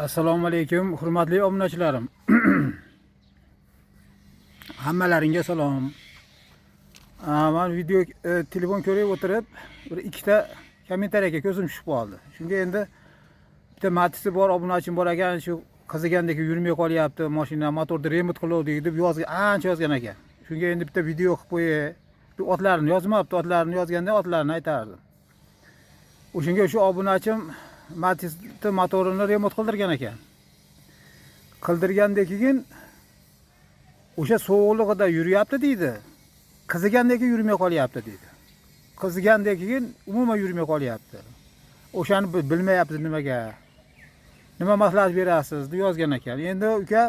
Assalomu alaykum, hurmatli obunachilarim. Hammalaringga salom. Men video telefon ko'rib o'tirib, bir ikkita kommentariyaga ko'zim tushib qoldi. Shunga endi bitta Matisi bor obunachim bor ekan, shu qizigandek yurmay qolyapti, mashina motorni remont qiluvdik deb ancha yozgan ekan. Shunga endi bitta video qilib qo'yay. Bu otlarni yozmabdi, otlarni yozganda otlarni aytardim. O'shunga shu obunachim Matisni motorini remont qildirgan ekan. Qildirgandan keyin o'sha sovuqligida yuryapti deydi. Qizigandek yurmay qolyapti deydi. Qizigandan keyin umuman yurmay qolyapti. O'shani bilmayapsiz nimaga. Nima maslahat berasiz deb yozgan ekan. Endi uka,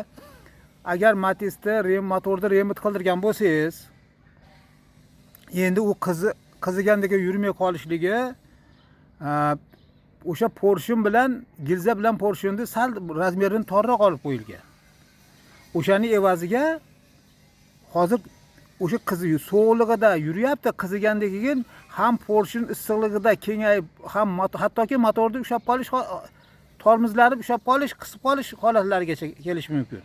agar Matisni motorni remont qildirgan bo'lsangiz, endi u qizigandek yurmay qolishligi o'sha porshun bilan gilza bilan porshunni sal razmerini torroq olib qo'yilgan. O'shani evaziga hozir o'sha qizi sovuqligida yuryapti, qizigandan keyin ham porshun issiqligida kengayib, ham hattoki motorni ushlab qolish, tormozlari ushlab qolish, qisib qolish holatlarigacha kelish mumkin.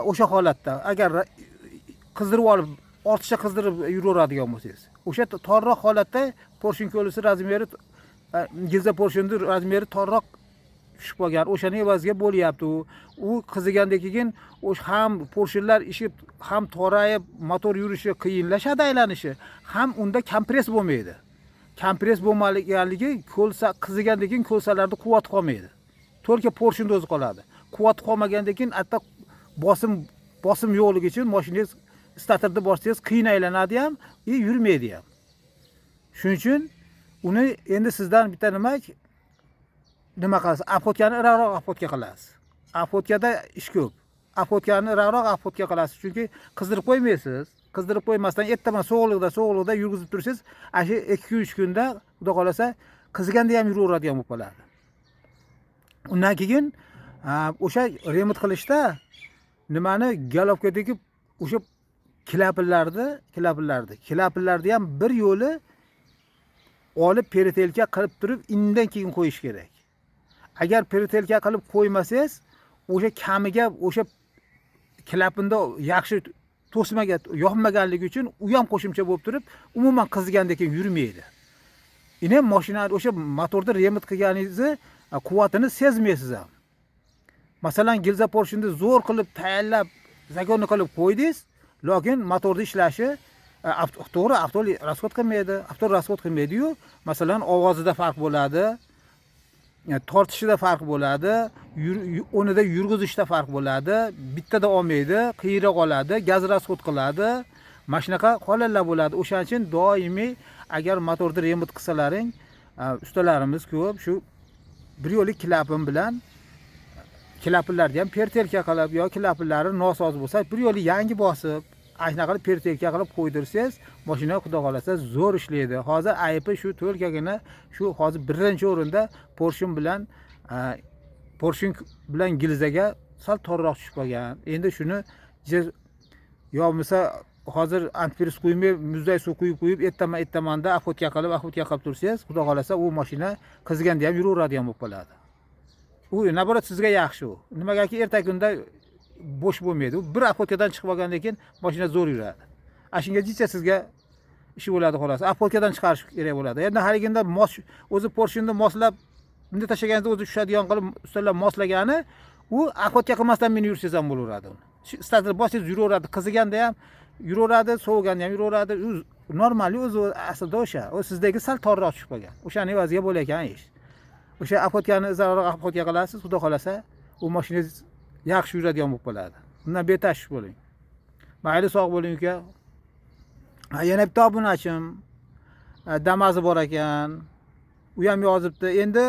O'sha holatda agar qizdirib olib, ortiqcha qizdirib yuraveradigan bo'lsangiz, o'sha torroq holatda porshun ko'lisi razmeri, gilza porshunni razmeri torroq tushib qolgan. O'shani evaziga bo'lyapti u qizigandan keyin ham porshunlar ishib, ham torayib, motor yurishi qiyinlashadi, aylanishi, ham unda kompress bo'lmaydi. Kompress bo'lmaganligi qizigandan keyin ko'lsalarda quvvat qolmaydi. To'rka porshunda o'zi qoladi. Quvvat qolmagandan keyin hatto bosim yo'qligi uchun mashinangiz statorda borsangiz qiyin aylanadi ham, yurmaydi ham. Shuning uchun uni endi sizdan bitta nima qilasiz? Apotkani iroqroq apotga qilasiz. Apotkada ish ko'p. Apotkani iroqroq apotga qilasiz, chunki qizdirib qo'ymaysiz. Qizdirib qo'ymasdan ertaman sovuqligida yurgizib tursiz, shu 2-3 kunda xudo qolasa qiziganda ham yuraveradigan bo'lib qoladi. Undan keyin o'sha remont qilishda nimani galobkadagi o'sha klapillarni ham bir yo'li olib peritelka qilib turib, undan keyin qo'yish kerak. Agar peritelka qilib qo'ymasangiz, o'sha kamiga o'sha klapinda yaxshi to'smaga yoqmaganligi uchun u ham qo'shimcha bo'lib turib, umuman qizigandan keyin yurmaydi. Ine mashina o'sha motorda remont qilganingizni quvvatini sezmaysiz ham. Masalan, gilza porshunni zo'r qilib tayyorlab, zagonni qilib qo'ydingiz, lekin motorning ishlashi to'g'ri, avtol rasxod qilmaydi-yu, masalan, ovozida farq bo'ladi, tortishida farq bo'ladi, o'nida yurgizishda farq bo'ladi, bittada olmaydi, qiyra qoladi, gaz rasxod qiladi, mana shunaqa holatlar bo'ladi. O'shaning uchun doimiy agar motorni remont qilsalaring, ustalarimiz ko'p, shu bir yo'lik klapin bilan klapinlarni ham pertelka qilib, yo klapinlari nosoz bo'lsa, bir yo'li yangi bosib, shunaqa qilib pertelka qilib qo'ydirsangiz, mashina xudo xolasa zo'r ishlaydi. Hozir aybi shu to'rkagina, shu hozir birinchi o'rinda porshun bilan gilzaga sal torroq tushib qolgan. Endi shuni yo bo'lmasa hozir antifriz qo'ymay, muzday suv quyib ertamanda apotka qilib tursangiz, xudo xolasa u mashina qiziganda ham yuraveradigan bo'lib qoladi. U naborat sizga yaxshi u. Nimagaki erta kunda bo'sh bo'lmaydi. U bir apotkadan chiqib olgandan keyin mashina zo'r yuradi. Shunga jicha sizga ishi bo'ladi xolos. Apotkadan chiqarish kerak bo'ladi. Endi haliginda o'zi porshunni moslab, bunda tashlaganingizda o'zi tushadigan qilib ustalar moslagani, u apotka qilmasdan meni yursangiz ham bo'laveradi. Shu stator bosingiz yuraveradi, qiziganda ham yuraveradi, sovuganda ham yuraveradi. U normali o'zi aslida o'sha. O sizdagi sal torroq tushib qolgan. O'shani evaziga bo'layotgan ish. O'sha apotkani izohroq apotka qilasiz, xudo xolasa, u mashinangiz yaxshi yuradigan bo'lib qoladi. Bundan betashvish bo'ling. Mayli, sog' bo'ling uka. Yana bitta obunachim Damazi bor ekan. U ham yozibdi. Endi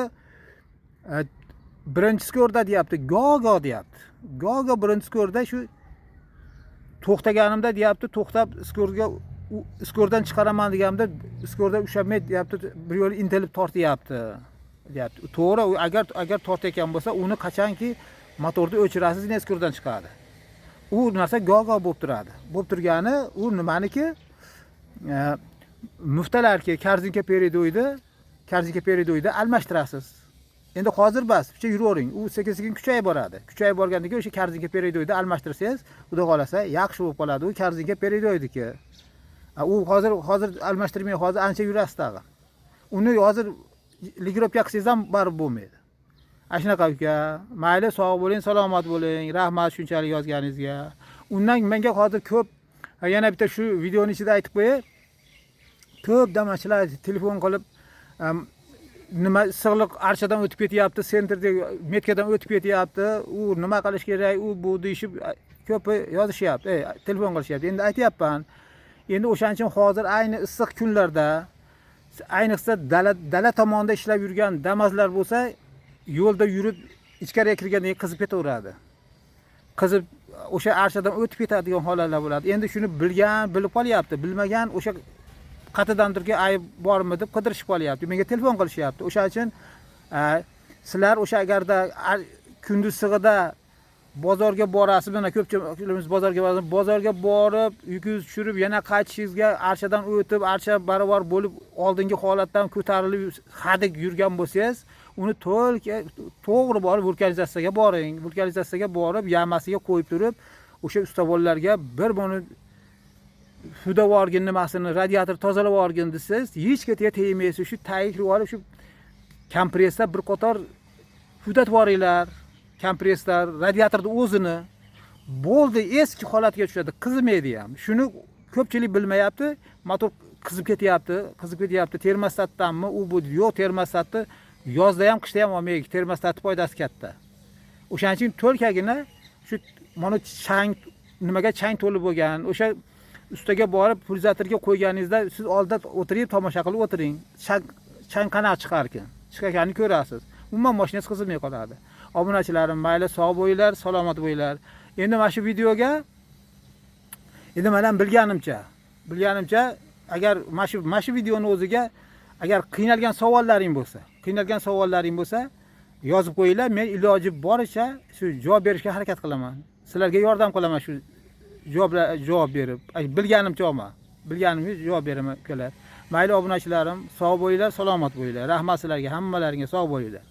birinchi skorda deyapti, gogo deyapti. Gogo birinchi skorda shu to'xtaganimda deyapti, to'xtab skordan chiqaraman deganimda skorda ushamay deyapti, bir yo'l intilib tortyapti deyapti. To'g'ri, agar tortayotgan bo'lsa, uni qachonki motorni o'chirasiz, skordan chiqadi. U narsa gogo bo'lib turadi. Bo'lib turgani u nimaniki? Muftalarga karzinka peridoyda almashtirasiz. Endi hozir bas, picha yuravering. U sekin-sekin kuchayib boradi. Kuchayib borgandan keyin o'sha karzinka peredoyda almashtirsangiz, xudo xolasa yaxshi bo'lib qoladi. U karzinka peredoydiki. U hozir almashtirmay, hozir ancha yurasiz tag'in. Uni hozir ligirovka qilsangiz ham barib bo'lmaydi. Ashunaqa uka, mayli sog' bo'ling, salomat bo'ling. Rahmat shunchalik yozganingizga. Undan menga hozir ko'p yana bitta shu videoning ichida aytib qo'yay. Ko'p damachilar telefon qilib nima issiqlik arshadan o'tib ketyapti, sentrda metkadan o'tib ketyapti, u nima qilish kerak, u bu deyishib ko'p yozishyapti, telefon qilishyapti. Endi aytayapman. Endi o'shaning uchun hozir ayni issiq kunlarda, ayniqsa dala tomonda ishlab yurgan damazlar bo'lsa, yo'lda yurib ichkariga kirganda qizib ketaveradi. Qizib o'sha arshadan o'tib ketadigan holatlar bo'ladi. Endi shuni bilib qolyapti, bilmagan o'sha qatidandirki ayb bormi deb qidirishib qolyapti. Menga telefon qilishyapti. O'shaning uchun sizlar o'sha agarda kunduz sig'ida bozorga borasiz, mana ko'pchiligimiz bozorga borib, yukingizni tushirib, yana qaytishingizga arshadan o'tib, arsha barobar bo'lib, oldingi holatdan ko'tarilib hadik yurgan bo'lsangiz, uni to'g'ri borib vulkanizatsiyaga boring. Vulkanizatsiyaga borib, yamasiga qo'yib turib, o'sha ustavorlarga bir buni sudab olgin nimasini, radiator tozalab olgin desiz, hech ketiga tegmaysiz. Shu tagini olib, shu kompressor bir qator sudatib boringlar. Kompressor, radiatorning o'zini bo'ldi, eski holatiga tushadi, qizimaydi ham. Shuni ko'pchilik bilmayapti. Motor qizib ketyapti. Termostatdanmi u bu? Yo'q, termostatni yozda ham, qishda ham olmaydi. Termostatning foydasi katta. O'shaning uchun to'lkagina shu mana nimaga chang to'lib bo'lgan, o'sha ustaga borib pulzatorga qo'yganingizda siz oldida o'tirib tomosha qilib o'tiring. Chang qanaqa chiqarkan? Chiqarganini ko'rasiz. Umuman mashinangiz qizilmay qoladi. Obunachilarim, mayli sog' bo'linglar, salomat bo'linglar. Endi mana shu videoga endi men ham bilganimcha agar mana shu videoning o'ziga agar qiynalgan savollaring bo'lsa, yozib qo'yinglar. Men iloji boricha shu javob berishga harakat qilaman. Sizlarga yordam qilaman shu javob berib. Bilganimcha javob beraman ukalar. Mayli obunachilarim, sog' bo'linglar, salomat bo'linglar. Rahmat sizlarga, hammalaringga sog' bo'linglar.